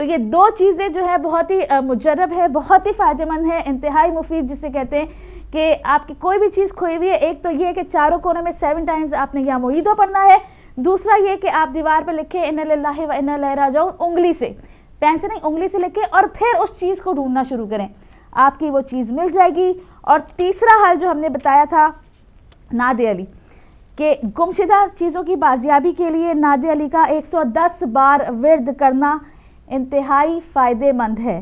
تو یہ دو چیزیں جو ہے بہت ہی مجرب ہے، بہت ہی فائدہ مند ہے، انتہائی مفید جسے کہتے ہیں کہ آپ کی کوئی بھی چیز کھوئی ہوئی ہے، ایک تو یہ کہ چاروں کونوں میں 7 ٹائمز آپ نے یا معیدہ پڑھنا ہے، دوسرا یہ کہ آپ دیوار پہ لکھیں اِنَّا لِلَّهِ وَإِنَّا إِلَيْهِ راجعون، انگلی سے، پین سے نہیں انگلی سے لکھیں اور پھر اس چیز کو ڈھونڈنا شروع کریں، آپ کی وہ چیز مل جائے گی۔ اور تیسرا حل جو ہم نے بتایا تھا ناد علی کہ گمشدہ چیزوں کی بازیابی کے لیے ناد علی کا 110 بار ورد کرنا انتہائی فائدہ مند ہے۔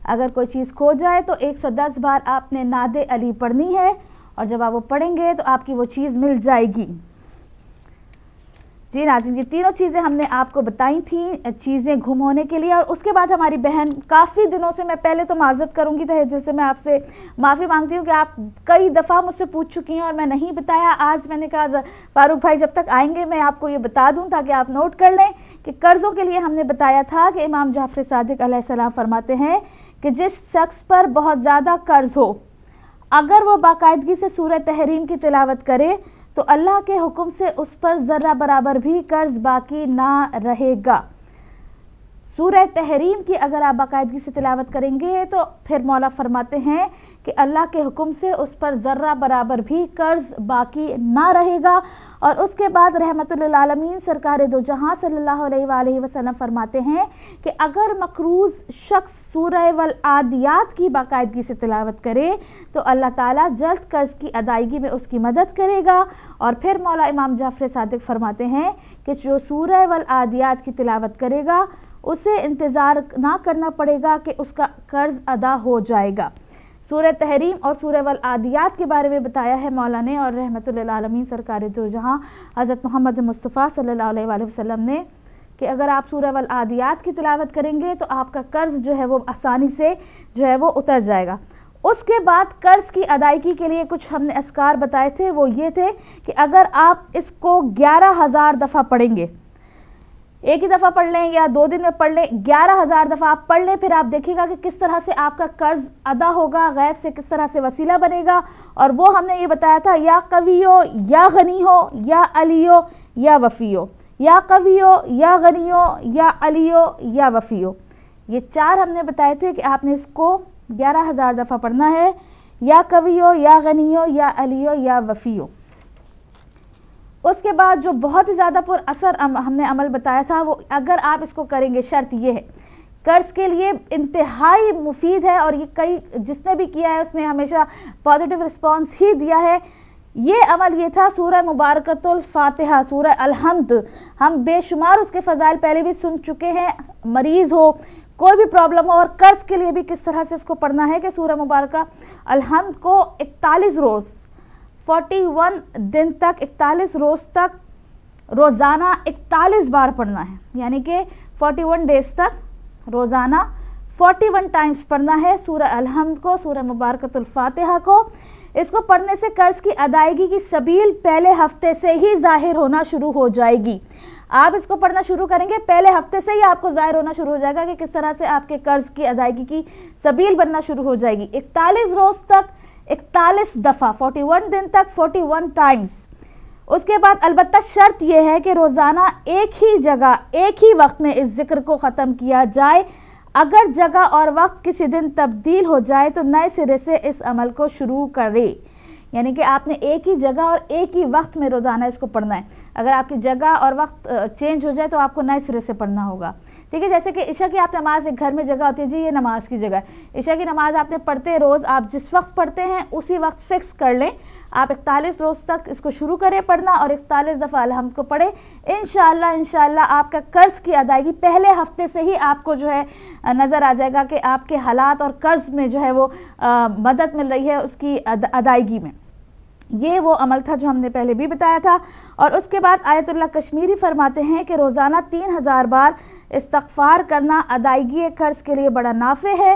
اگر کوئی چیز کھو جائے تو 110 بار آپ نے ناد علی پڑھنی ہے، اور جب آپ وہ پڑھیں گے تو آپ کی وہ چیز مل جائے گی۔ جی ناظرین، یہ تینوں چیزیں ہم نے آپ کو بتائی تھیں چیزیں گم ہونے کے لیے۔ اور اس کے بعد ہماری بہن کافی دنوں سے، میں پہلے تو معذرت کروں گی تہہ دل سے، میں آپ سے معافی مانگتی ہوں کہ آپ کئی دفعہ مجھ سے پوچھ چکی ہیں اور میں نہیں بتایا۔ آج میں نے کہا فاروق بھائی جب تک آئیں گے میں آپ کو یہ بتا دوں تاکہ آپ نوٹ کر لیں کہ قرضوں کے لیے ہم نے بتایا تھا کہ امام جعفر صادق علیہ السلام فرماتے ہیں کہ جس شخص پر بہت زیادہ قرض ہو، اگر وہ باقاعدگی سے سورہ تحریم کی تلاوت کرے تو اللہ کے حکم سے اس پر ذرہ برابر بھی قرض باقی نہ رہے گا۔ سورہ تحریم کی اگر آپ باقاعدگی سے تلاوت کریں گے تو پھر مولا فرماتے ہیں کہ اللہ کے حکم سے اس پر ذرہ برابر بھی قرض باقی نہ رہے گا۔ اور اس کے بعد رحمت للعالمین سرکار دو جہاں صلی اللہ علیہ وآلہ وسلم فرماتے ہیں کہ اگر مقروض شخص سورہ والعادیات کی باقاعدگی سے تلاوت کرے تو اللہ تعالیٰ جلد قرض کی ادائیگی میں اس کی مدد کرے گا۔ اور پھر مولا امام جعفر صادق فرماتے ہیں کہ جو سورہ والعادیات کی تلاوت کرے گا اسے انتظار نہ کرنا پڑے گا کہ اس کا قرض ادا ہو جائے گا۔ سورہ تحریم اور سورہ والعادیات کے بارے میں بتایا ہے مولا نے اور رحمت للعالمین سرکار دو جہاں حضرت محمد مصطفیٰ صلی اللہ علیہ وآلہ وسلم نے کہ اگر آپ سورہ والعادیات کی تلاوت کریں گے تو آپ کا قرض جو ہے وہ آسانی سے جو ہے وہ اتر جائے گا۔ اس کے بعد قرض کی ادائیگی کے لیے کچھ ہم نے اذکار بتائے تھے، وہ یہ تھے کہ اگر آپ اس کو 11,000 دفعہ پڑھیں گے، ایک ہی دفعہ پڑھ لیں یا 2 دن میں پڑھ لیں، 11,000 دفعہ آپ پڑھ لیں، پھر آپ دیکھیں گا کہ کس طرح سے آپ کا قرض ادا ہوگا، غیب سے کس طرح سے وسیلہ بنے گا۔ اور وہ ہم نے یہ بتایا تھا یا قوی ہو یا غنی ہو یا علی ہو یا وفی ہو، یا قوی ہو یا غنی ہو یا علی ہو یا وفی ہو، یہ 4 ہم نے بتائے تھے کہ آپ نے اس کو 11,000 دفعہ پڑھنا ہے، یا قوی ہو یا غنی ہو یا علی ہو یا وفی ہو۔ اس کے بعد جو بہت ہی زیادہ پر اثر ہم نے عمل بتایا تھا، وہ اگر آپ اس کو کریں گے، شرط یہ ہے، قرض کے لیے انتہائی مفید ہے اور یہ کئی جس نے بھی کیا ہے اس نے ہمیشہ پازیٹیو رسپانس ہی دیا ہے۔ یہ عمل یہ تھا سورہ مبارکۃ الفاتحہ، سورہ الحمد، ہم بے شمار اس کے فضائل پہلے بھی سن چکے ہیں۔ مریض ہو، کوئی بھی پرابلم ہو اور قرض کے لیے بھی کس طرح سے اس کو پڑھنا ہے کہ سورہ مبارکہ الحمد کو 41 روز 41 دن تک 41 روز تک روزانہ 41 بار پڑھنا ہے، یعنی کہ 41 ڈیز تک روزانہ 41 ٹائمز پڑھنا ہے سورہ الحمد کو، سورہ مبارکۃ الفاتحہ کو۔ اس کو پڑھنے سے قرض کی ادائیگی کی سبیل پہلے ہفتے سے ہی ظاہر ہونا شروع ہو جائے گی۔ آپ اس کو پڑھنا شروع کریں گے، پہلے ہفتے سے ہی آپ کو ظاہر ہونا شروع ہو جائے گا کہ کس طرح سے آپ کے قرض کی ادائیگی کی سبیل بننا شروع ہو جائے گی۔ 41 روز تک 41 دفعہ، 41 دن تک 41 ٹائمز۔ اس کے بعد البتہ شرط یہ ہے کہ روزانہ ایک ہی جگہ ایک ہی وقت میں اس ذکر کو ختم کیا جائے۔ اگر جگہ اور وقت کسی دن تبدیل ہو جائے تو نئے سرے سے اس عمل کو شروع کرے، یعنی کہ آپ نے ایک ہی جگہ اور ایک ہی وقت میں روزانہ اس کو پڑھنا ہے۔ اگر آپ کی جگہ اور وقت چینج ہو جائے تو آپ کو نئے سرے سے پڑھنا ہوگا، ٹھیک ہے۔ جیسے کہ عشاء کی آپ نماز ایک گھر میں جگہ ہوتی ہے، جی یہ نماز کی جگہ ہے، عشاء کی نماز آپ نے پڑھتے روز، آپ جس وقت پڑھتے ہیں اسی وقت فکس کر لیں۔ آپ 41 روز تک اس کو شروع کریں پڑھنا اور 41 دفعہ الحمد کو پڑھیں۔ انشاءاللہ آپ کا قرض کی ادائیگی پہلے ہفتے سے ہی آپ کو جو ہے نظر آ جائے گا کہ آپ کے حالات اور قرض میں جو ہے وہ مدد مل رہی ہے اس کی ادائیگی میں۔ یہ وہ عمل تھا جو ہم نے پہلے بھی بتایا تھا۔ اور اس کے بعد آیت اللہ کشمیری فرماتے ہیں کہ روزانہ 3000 بار استغفار کرنا ادائیگی قرض کے لیے بڑا نافع ہے۔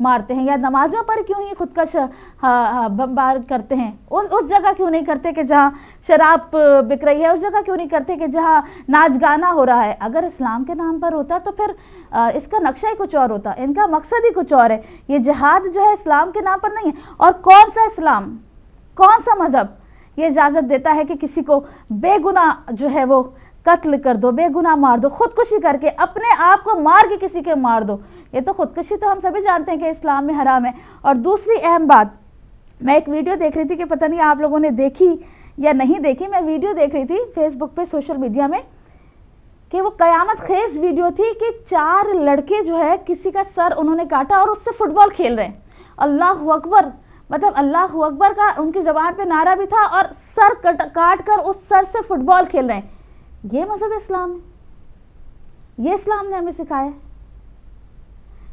مارتے ہیں, یا نمازوں پر کیوں ہی خودکش بمبار کرتے ہیں, اس جگہ کیوں نہیں کرتے کہ جہاں شراب بک رہی ہے, اس جگہ کیوں نہیں کرتے کہ جہاں ناچ گانا ہو رہا ہے. اگر اسلام کے نام پر ہوتا تو پھر اس کا نقشہ ہی کچھ اور ہوتا, ان کا مقصد ہی کچھ اور ہے. یہ جہاد جو ہے اسلام کے نام پر نہیں ہے. اور کون سا اسلام, کون سا مذہب یہ اجازت دیتا ہے کہ کسی کو بے گناہ جو ہے وہ قتل کر دو, بے گناہ مار دو, خودکشی کر کے اپنے آپ کو مار کے کسی کے مار دو. یہ تو خودکشی تو ہم سبھی جانتے ہیں کہ اسلام میں حرام ہے. اور دوسری اہم بات, میں ایک ویڈیو دیکھ رہی تھی کہ پتہ نہیں آپ لوگوں نے دیکھی یا نہیں دیکھی, میں ویڈیو دیکھ رہی تھی فیس بک پہ, سوشل میڈیا میں, کہ وہ قیامت خیز ویڈیو تھی کہ 4 لڑکے جو ہے کسی کا سر انہوں نے کاٹا اور اس سے فٹ بال کھیل رہے ہیں. اللہ اکبر, مطلب اللہ اکبر کا ان کی زبان پہ نعرہ بھی تھا, اور سر کاٹ کر اس سر سے فٹ بال کھیل رہے ہیں. یہ مذہب اسلام ہے, یہ اسلام نے ہمیں سکھایا ہے.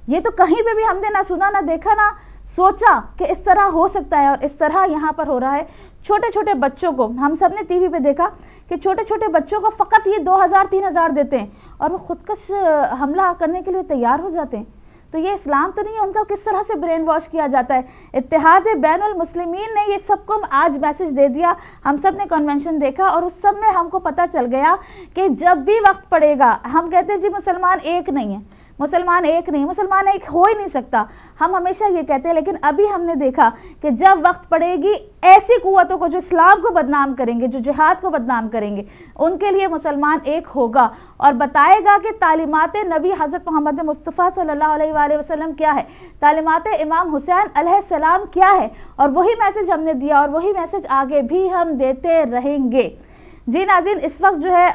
یہ تو کہیں پہ بھی ہم نے نہ سنا, نہ دیکھا, نہ سوچا کہ اس طرح ہو سکتا ہے, اور اس طرح یہاں پر ہو رہا ہے. چھوٹے چھوٹے بچوں کو ہم سب نے ٹی وی پہ دیکھا کہ چھوٹے چھوٹے بچوں کو فقط یہ 2000-3000 دیتے ہیں اور وہ خودکش حملہ کرنے کے لیے تیار ہو جاتے ہیں. تو یہ اسلام تو نہیں ہے, ان کا کس طرح سے برین واش کیا جاتا ہے. اتحاد بین المسلمین نے یہ سب کو آج میسج دے دیا, ہم سب نے کنونشن دیکھا, اور اس سب میں ہم کو پتہ چل گیا کہ جب بھی وقت پڑے گا, ہم کہتے ہیں جی مسلمان ایک نہیں ہے, مسلمان ایک نہیں, مسلمان ایک ہو ہی نہیں سکتا, ہم ہمیشہ یہ کہتے ہیں. لیکن ابھی ہم نے دیکھا کہ جب وقت پڑے گی, ایسی قوتوں کو جو اسلام کو بدنام کریں گے, جو جہاد کو بدنام کریں گے, ان کے لیے مسلمان ایک ہوگا اور بتائے گا کہ تعلیمات نبی حضرت محمد مصطفیٰ صلی اللہ علیہ وآلہ وسلم کیا ہے, تعلیمات امام حسین علیہ السلام کیا ہے. اور وہی میسج ہم نے دیا, اور وہی میسج آگے بھی ہم دیتے رہیں گے. جی ناظرین, اس وقت جو ہے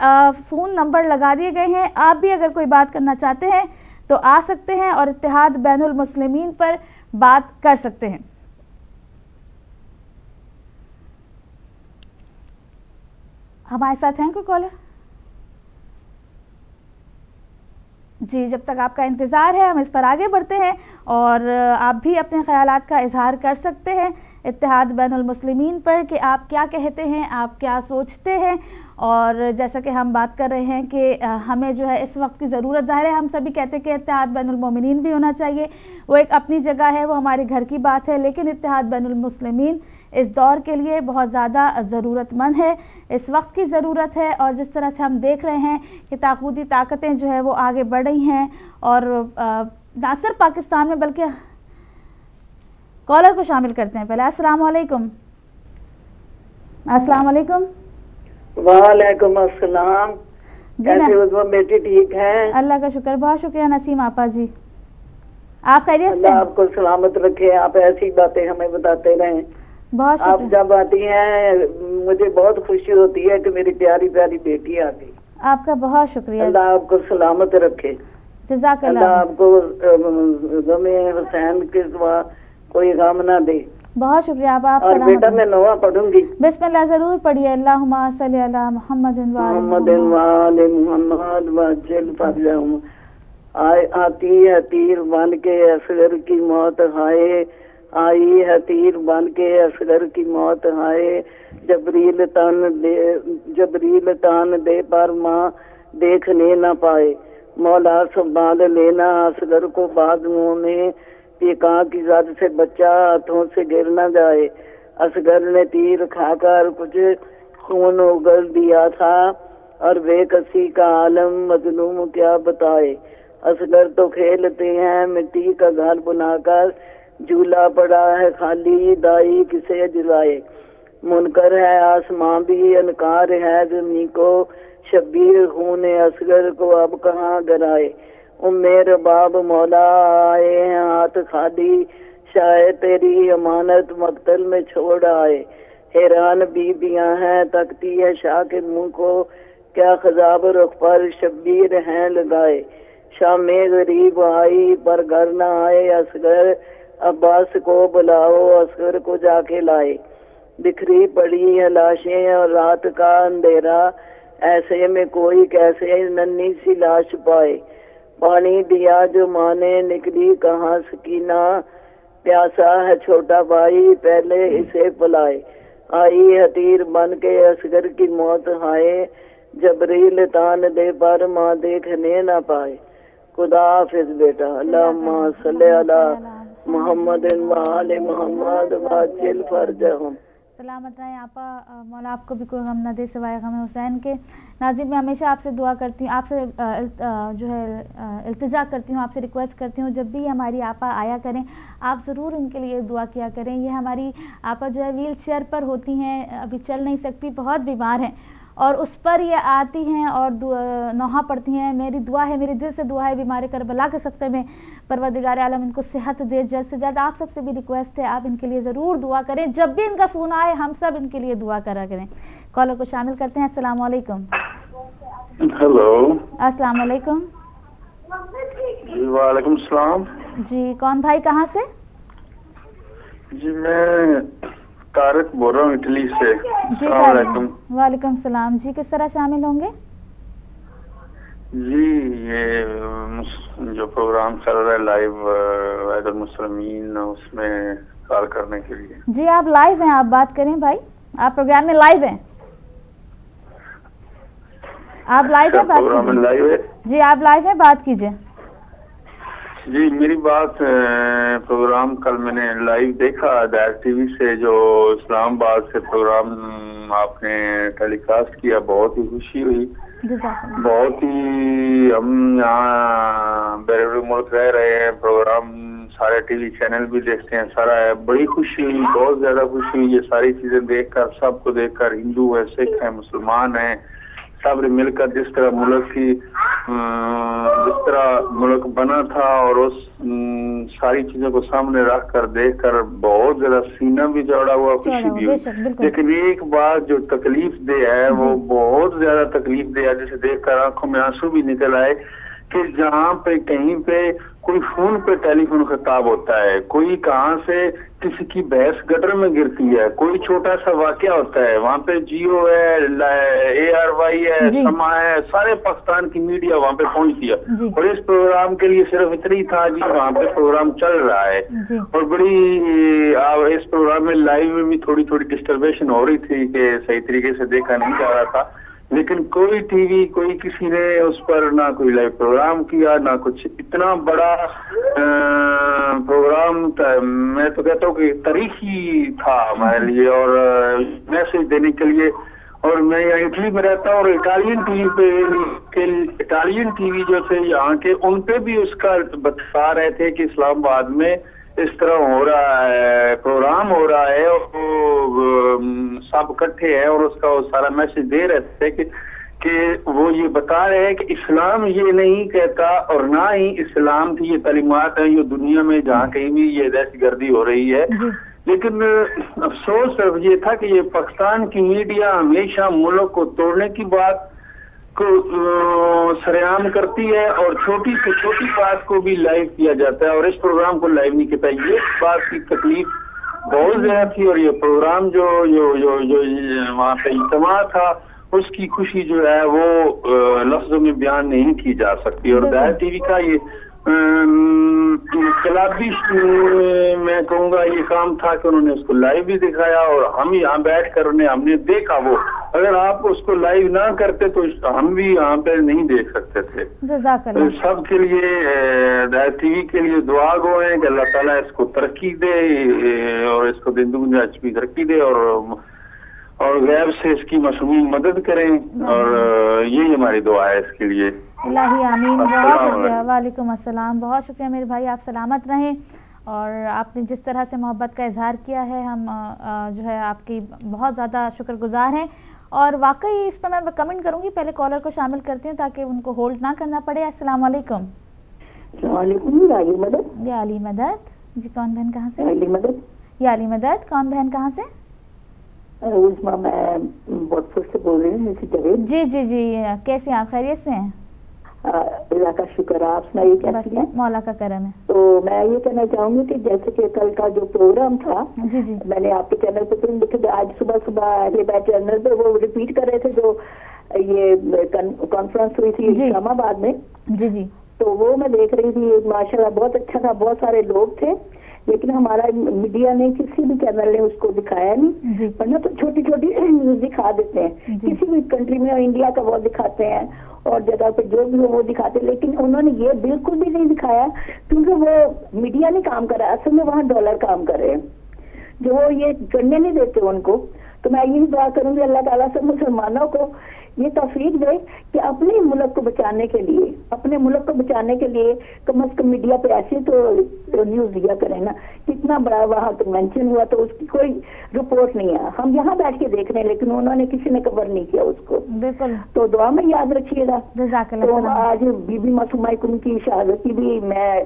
فون نمبر لگا دیے گئے ہیں, آپ بھی اگر کوئی بات کرنا چاہتے ہیں تو آ سکتے ہیں اور اتحاد بین المسلمین پر بات کر سکتے ہیں. ہمارے ساتھ ہیں کوئی کالر؟ جی, جب تک آپ کا انتظار ہے ہم اس پر آگے بڑھتے ہیں, اور آپ بھی اپنے خیالات کا اظہار کر سکتے ہیں اتحاد بین المسلمین پر, کہ آپ کیا کہتے ہیں, آپ کیا سوچتے ہیں. اور جیسا کہ ہم بات کر رہے ہیں کہ ہمیں جو ہے اس وقت کی ضرورت, ظاہر ہے ہم سبھی کہتے ہیں کہ اتحاد بین المومنین بھی ہونا چاہیے, وہ ایک اپنی جگہ ہے, وہ ہمارے گھر کی بات ہے, لیکن اتحاد بین المسلمین اس دور کے لیے بہت زیادہ ضرورت مند ہے, اس وقت کی ضرورت ہے. اور جس طرح سے ہم دیکھ رہے ہیں کہ طاغوتی طاقتیں جو ہے وہ آگے بڑھ رہی ہیں, اور نہ صرف پاکستان میں بلکہ کالر کو شامل کرتے ہیں پہلے. السلام علیکم. السلام علیکم. وعلیکم السلام. کیسے ہو بیٹی, ٹھیک ہے؟ اللہ کا شکر, بہت شکریہ نسیم آپا جی, آپ خیریت سے؟ اللہ آپ کو سلامت رکھے, آپ ایسی باتیں ہمیں بتاتے رہیں. بہت آپ شکریہ. جب آتی ہیں مجھے بہت خوشی ہوتی ہے کہ میری پیاری پیاری بیٹی آ گئی. آپ کا بہت شکریہ, اللہ آپ کو سلامت رکھے. جزاک اللہ اللہ. آپ کو غم حسین کے سوا کوئی غم نہ دے. بہت شکریہ آپ اور سلامت بیٹا میں نوحہ پڑھوں گی. بسم اللہ ضرور پڑھیے. اللہم صلی علی محمد محمد وآل محمد وجل فرجہم. آتی ہے تیر بن کے اصغر کی موت ہائے, آئی ہے تیر بن کے اصغر کی موت ہائے, جبریل تان دے پر ماں دیکھنے نہ پائے, مولا سنبھال لینا اصغر کو بازوؤں میں, پیکاں کی زد سے بچہ ہاتھوں سے گر نہ جائے. اصغر نے تیر کھا کر کچھ خون اگل دیا تھا, اور بے کسی کا عالم مظلوم کیا بتائے. اصغر تو کھیلتے ہیں مٹی کا گھر بنا کر, جھولا پڑا ہے خالی دائی کسے جلائے. منکر ہے آسماں بھی انکار ہے زمین کو, شبیر خون اصغر کو اب کہاں گرائے. میرے باب مولا آئے ہیں ہاتھ خالی, شاید تیری امانت مقتل میں چھوڑ آئے. حیران بیبیاں ہیں تکتی ہے شاہ کے منہ کو, کیا خضاب رخ پر شبیر ہیں لگائے. شام غریب آئی پر گھر نہ آئے اصغر, عباس کو بلاؤ اصغر کو جا کے لائے. بکھری پڑی ہے لاشیں اور رات کا اندھیرا, ایسے میں کوئی کیسے ننھی سی لاش پائے. پانی دیا جو ماں نے نکلی کہاں سکینہ, پیاسا ہے چھوٹا بھائی پہلے اسے پلائے. آئی ہے تیر بن کے اصغر کی موت ہائے, جبریل تان دے پر ماں دیکھنے نہ پائے. خدا حافظ بیٹا. اللہم صلی علی محمد وآل محمد وعجل فرجهم. سلامت رہیں آپا، مولا آپ کو بھی کوئی غم نہ دے سوائے غم حسین کے. ناظرین میں ہمیشہ آپ سے دعا کرتی ہوں، آپ سے جو ہے التجا کرتی ہوں، آپ سے ریکویسٹ کرتی ہوں جب بھی ہماری آپا آیا کریں آپ ضرور ان کے لیے دعا کیا کریں. یہ ہماری آپا جو ہے ویل چیئر پر ہوتی ہیں، ابھی چل نہیں سکتی، بہت بیمار ہیں، اور اس پر یہ آتی ہیں اور نوحہ پڑھتی ہیں. میری دعا ہے، میری دل سے دعا ہے بیمار کربلا کے صدقے میں پروردگار عالم ان کو صحت دے جلد سے جلد. آپ سب سے بھی ریکویسٹ ہے آپ ان کے لیے ضرور دعا کریں، جب بھی ان کا فون آئے ہم سب ان کے لیے دعا کرا کریں. کالر کو شامل کرتے ہیں. السلام علیکم. ہیلو. السلام علیکم. جی وعلیکم السلام. جی کون بھائی کہاں سے؟ جی میں طارق بول رہا ہوں اٹلی سے. جی السلام علیکم. وعلیکم السلام. جی کس طرح شامل ہوں گے؟ جی یہ جو پروگرام چل رہا ہے لائیو عید المسلمین اس میں کال کرنے کے لیے. جی آپ لائیو ہیں، آپ بات کریں بھائی، آپ پروگرام میں لائیو ہیں، آپ لائیو ہیں، بات کیجیے. جی آپ لائیو ہیں، بات کیجیے. جی میری بات پروگرام کل میں نے لائیو دیکھا دائر ٹی وی سے، جو اسلام آباد سے پروگرام آپ نے ٹیلی کاسٹ کیا، بہت ہی خوشی ہوئی. بہت ہی ہم یہاں بیرون ملک رہ رہے ہیں، پروگرام سارے ٹی وی چینل بھی دیکھتے ہیں، سارا ہے. بڑی خوشی ہوئی، بہت زیادہ خوشی ہوئی یہ ساری چیزیں دیکھ کر، سب کو دیکھ کر. ہندو ہیں، سکھ ہیں، مسلمان ہیں، سب مل کر جس طرح ملک کی جس طرح ملک بنا تھا اور اس ساری چیزوں کو سامنے رکھ کر دیکھ کر بہت زیادہ سینہ بھی جوڑا ہوا، خوشی بھی ہوئی. لیکن ایک بات جو تکلیف دہ ہے وہ بہت زیادہ تکلیف دہ ہے، جسے دیکھ کر آنکھوں میں آنسو بھی نکل آئے کہ جہاں پہ کہیں پہ کوئی فون پہ ٹیلی فون خطاب ہوتا ہے، کوئی کہاں سے کسی کی بحث گٹر میں گرتی ہے، کوئی چھوٹا سا واقعہ ہوتا ہے، وہاں پہ جیو ہے، ARY ہے، سما ہے، سارے پاکستان کی میڈیا وہاں پہ پہنچتی ہے. اور اس پروگرام کے لیے صرف اتنی تھا جی وہاں پہ پروگرام چل رہا ہے. اور بڑی اس پروگرام میں لائیو میں بھی تھوڑی تھوڑی ڈسٹربیشن ہو رہی تھی کہ صحیح طریقے سے دیکھا نہیں جا رہا تھا، لیکن کوئی ٹی وی کوئی کسی نے اس پر نہ کوئی لائیو پروگرام کیا نہ کچھ. اتنا بڑا پروگرام میں تو کہتا ہوں کہ تاریخی تھا ہمارے لیے اور میسج دینے کے لیے. اور میں یہاں اٹلی میں رہتا ہوں اور اٹالین ٹی وی جو تھے یہاں کے، ان پہ بھی اس کا بتا رہے تھے کہ اسلام آباد میں اس طرح ہو رہا ہے، پروگرام ہو رہا ہے اور سب اکٹھے ہیں، اور اس کا وہ سارا میسج دے رہے تھے کہ وہ یہ بتا رہے ہیں کہ اسلام یہ نہیں کہتا اور نہ ہی اسلام کی یہ تعلیمات ہیں یہ دنیا میں جہاں کہیں بھی یہ دہشت گردی ہو رہی ہے. لیکن افسوس صرف یہ تھا کہ یہ پاکستان کی میڈیا ہمیشہ ملک کو توڑنے کی بات کو سرعام کرتی ہے اور چھوٹی سے چھوٹی بات کو بھی لائیو کیا جاتا ہے، اور اس پروگرام کو لائیو نہیں کہتا. یہ بات کی تکلیف بہت زیادہ تھی، اور یہ پروگرام جو وہاں پہ اجتماع تھا اس کی خوشی جو ہے وہ لفظوں میں بیان نہیں کی جا سکتی. اور دائر ٹی وی کا یہ انقلابی میں کہوں گا یہ کام تھا کہ انہوں نے اس کو لائیو بھی دکھایا اور ہم یہاں بیٹھ کر ہم نے دیکھا. وہ اگر آپ اس کو لائیو نہ کرتے تو ہم بھی یہاں پہ نہیں دیکھ سکتے تھے. سب کے لیے دائر ٹی وی کے لیے دعا گو ہیں کہ اللہ تعالیٰ اس کو ترقی دے اور اس کو دن دگنی اچھی ترقی دے اور غیب سے اس کی مصنوعی مدد کریں، اور یہی ہماری دعا ہے اس کے لیے. الہی آمین. بہت شکریہ. وعلیکم السلام. بہت شکریہ میرے بھائی، آپ سلامت رہیں. اور آپ نے جس طرح سے محبت کا اظہار کیا ہے ہم جو ہے آپ کی بہت زیادہ شکر گزار ہیں. اور واقعی اس پر میں کمنٹ کروں گی، پہلے کالر کو شامل کرتی ہوں تاکہ ان کو ہولڈ نہ کرنا پڑے. السلام علیکم. السلام علیکم. علی مدد. یا علی مدد. جی کون بہن کہاں سے؟ علی مدد. یا علی مدد. کون بہن کہاں سے؟ میں بہت سے بول رہی ہوں. جی جی جی کیسے ہیں آپ؟ خیریت سے ہیں؟ اللہ کا شکر. آپ سنائیے کیسی ہیں؟ مولا کا کرم ہے. تو میں یہ کہنا چاہوں گی کہ جیسے کہ کل کا جو پروگرام تھا جی جی میں نے آپ کے چینل پہ فلم دیکھی تھی، آج صبح اہل بیت چینل پہ وہ ریپیٹ کر رہے تھے جو یہ کانفرنس ہوئی تھی اسلام آباد میں. جی جی تو وہ میں دیکھ رہی تھی، ماشاءاللہ بہت اچھا تھا، بہت سارے لوگ تھے، لیکن ہمارا میڈیا نے کسی بھی چینل نے اس کو دکھایا نہیں. ورنہ تو چھوٹی چھوٹی نیوز دکھا دیتے ہیں، کسی بھی کنٹری میں انڈیا کا وہ دکھاتے ہیں اور جگہ پہ جو بھی ہو وہ دکھاتے، لیکن انہوں نے یہ بالکل بھی نہیں دکھایا کیونکہ وہ میڈیا نہیں کام کر رہا، اصل میں وہاں ڈالر کام کر رہے ہیں جو وہ یہ کرنے نہیں دیتے ان کو. تو میں یہی دعا کروں گی اللہ تعالیٰ سے مسلمانوں کو یہ توفیق دے کہ اپنے ملک کو بچانے کے لیے، اپنے ملک کو بچانے کے لیے کم از کم میڈیا پہ ایسی تو نیوز دیا کریں نا. کتنا بڑا وہاں کنونشن ہوا تو اس کی کوئی رپورٹ نہیں ہے، ہم یہاں بیٹھ کے دیکھ رہے ہیں لیکن انہوں نے کسی نے کور نہیں کیا اس کو. بالکل. تو دعا میں یاد رکھیے گا. جزاک اللہ. تو آج بی بی معصومہ کن کی شہادت کی بھی میں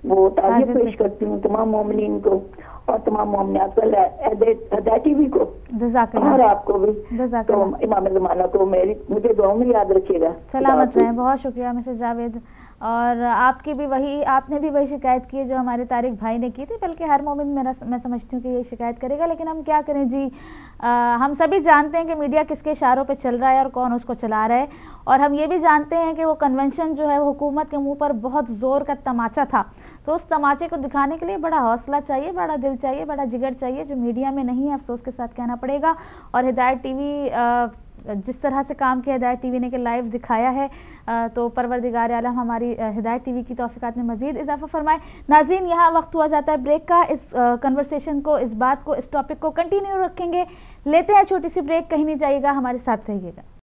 وہ تعزیت پیش کرتی ہوں تمام مومنین کو اور تمام مومنات کو، ہدایت ٹی وی کو، جزاک اللہ، اور آپ کو بھی، جزاک تو اللہ. امام زمانہ کو مجھے دعاؤں میں یاد رکھیے گا. سلامت رہیں. بہت شکریہ مسز جاوید. اور آپ کی بھی آپ نے بھی وہی شکایت کی ہے جو ہمارے طارق بھائی نے کی تھی، بلکہ ہر مومن میں سمجھتی ہوں کہ یہ شکایت کرے گا، لیکن ہم کیا کریں جی. ہم سبھی جانتے ہیں کہ میڈیا کس کے اشاروں پہ چل رہا ہے اور کون اس کو چلا رہا ہے، اور ہم یہ بھی جانتے ہیں کہ وہ کنونشن جو ہے وہ حکومت کے منہ پر بہت زور کا تماچا تھا. تو اس تماچے کو دکھانے کے لیے بڑا حوصلہ چاہیے، بڑا دل چاہیے، بڑا جگر چاہیے، جو میڈیا میں نہیں ہے، افسوس کے ساتھ کہنا پڑے گا. اور ہدایت ٹی وی جس طرح سے کام کیا ہدایت ٹی وی نے کہ لائیو دکھایا ہے، تو پروردگار عالم ہماری ہدایت ٹی وی کی توفیقات میں مزید اضافہ فرمائے. ناظرین، یہاں وقت ہوا جاتا ہے بریک کا. اس کنورسیشن کو، اس بات کو، اس ٹاپک کو کنٹینیو رکھیں گے. لیتے ہیں چھوٹی سی بریک، کہیں نہیں جائیے گا، ہمارے ساتھ رہیے گا.